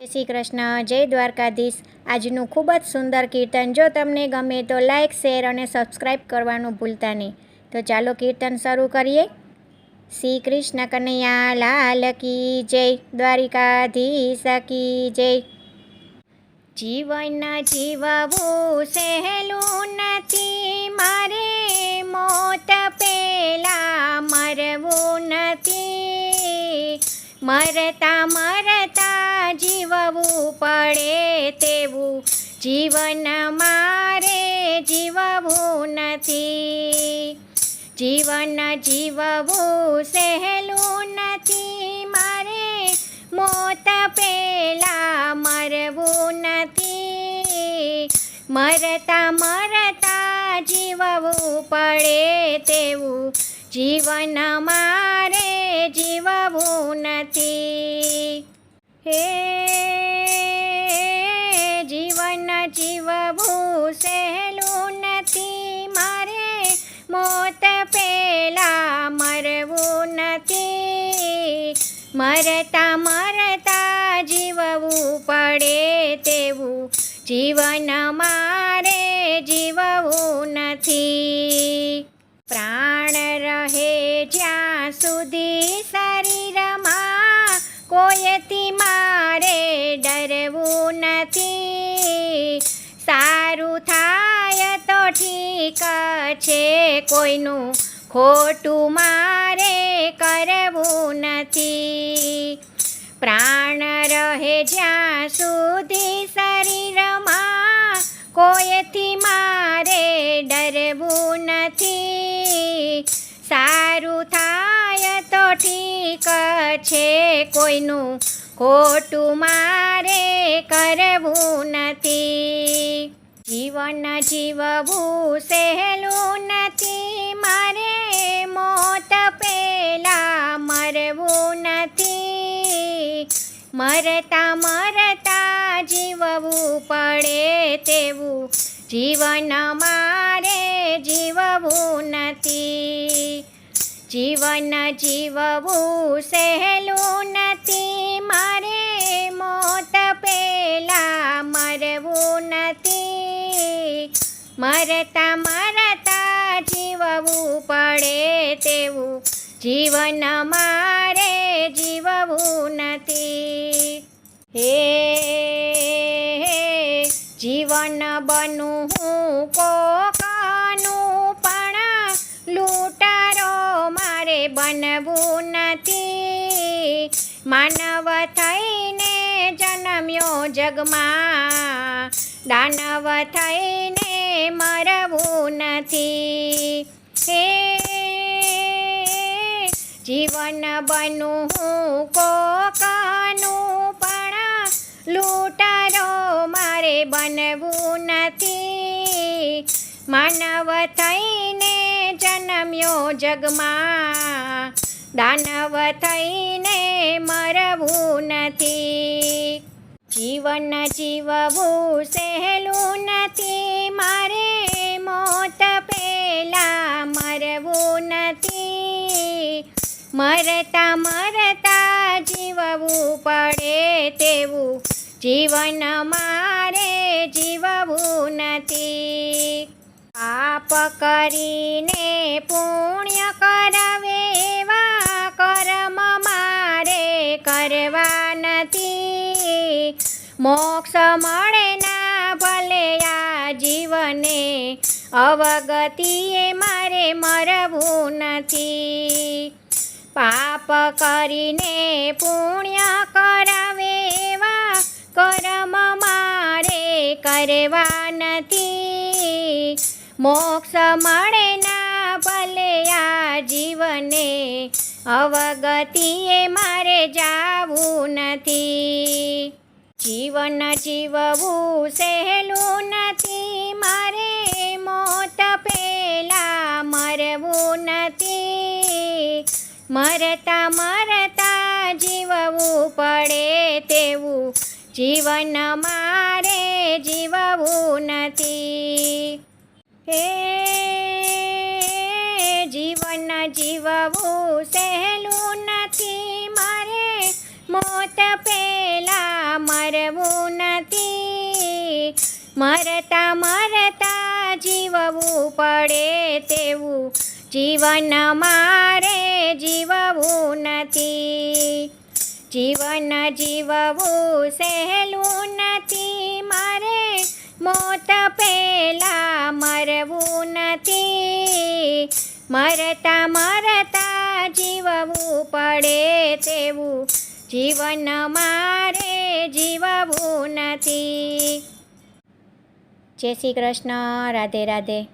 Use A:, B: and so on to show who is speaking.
A: જય શ્રી કૃષ્ણ, જય દ્વારકાધીશ। આજનું ખૂબ જ સુંદર કીર્તન જો તમને ગમે તો લાઈક, શેર અને સબસ્ક્રાઈબ કરવાનું ભૂલતા નહીં। તો ચાલો કીર્તન શરૂ કરીએ। શ્રી કૃષ્ણ કનૈયા લાલ કી જય, દ્વારિકાધીશ કી જય। જીવન જીવવું સહેલું નથી, મારે મોત પહેલા મરવું નથી। મરતા મરતા જીવવું પડે તેવું જીવન મારે જીવવું નથી। જીવન જીવવું સહેલું નથી, મારે મોત પહેલા મરવું નથી। મરતા મરતા જીવવું પડે તેવું જીવન મારે જીવવું નથી। હે જીવન જીવવું સહેલું નથી, મારે મોત પહેલા મરવું નથી। મરતા મરતા જીવવું પડે તેવું જીવન મારે જીવવું નથી। પ્રાણ રહે જ્યાં સુધી શરીરમાં, કોઈથી મારે ડરવું નથી। સારું થાય તો ઠીક છે, કોઈનું ખોટું મારે કરવું નથી। પ્રાણ રહે જ્યાં સુધી શરીરમાં, કોઈથી મારે ડરવું નથી। સારું થાય તો ઠીક છે, કોઈનું ખોટું મારે કરવું નથી। જીવન જીવવું સહેલું નથી, મારે મોત પહેલા મરવું નથી। મરતા મરતા જીવવું પડે તેવું જીવન મારે જીવવું નથી। જીવન જીવવું સહેલું નથી, મારે મોત પહેલા મરવું નથી। મરતા મરતા જીવવું પડે તેવું જીવન મારે જીવવું નથી। હે જીવન બનું હું કોકનું, પણ લૂંટારો મારે બનવું નથી। માનવ થઈને જન્મ્યો જગમાં, દાનવ થઈને મરવું નથી। હે જીવન બનું હું કોકનું, પણ લૂંટારો મારે બનવું નથી। માનવ થઈને જન્મ્યો જગમાં, દાનવ થઈને મરવું નથી। જીવન જીવવું સહેલું નથી, મારે મોત પહેલા મરવું નથી। મરતા મરતા જીવવું પડે તેવું જીવન મારે જીવવું નથી। પાપ કરીને પુણ્ય કરાવે એવા કર્મ મારે કરવા નથી। મોક્ષ મળે ના ભલે આ જીવને, અવગતિએ મારે મરવું નથી। પાપ કરીને પુણ્ય કરાવે એવા કર્મ મારે કરવા નથી। મોક્ષ મળે ના ભલે આ જીવને, અવગતિએ મારે જાવું નથી। જીવન જીવવું સહેલું નથી, મારે મોત પહેલા મરવું નથી। મરતા મરતા જીવવું પડે તેવું જીવન મારે જીવવું નથી। હે જીવન જીવવું સહેલું નથી, મારે મોત પહેલા મરવું નથી, મરતા મરતા જીવવું પડે તેવું જીવન મારે જીવવું નથી. જીવન જીવવું સહેલું નથી, મારે મોત પહેલા મરવું નથી, મરતા મરતા જીવવું પડે તેવું જીવન મારે જીવવું નથી. જય શ્રી કૃષ્ણ. રાધે રાધે.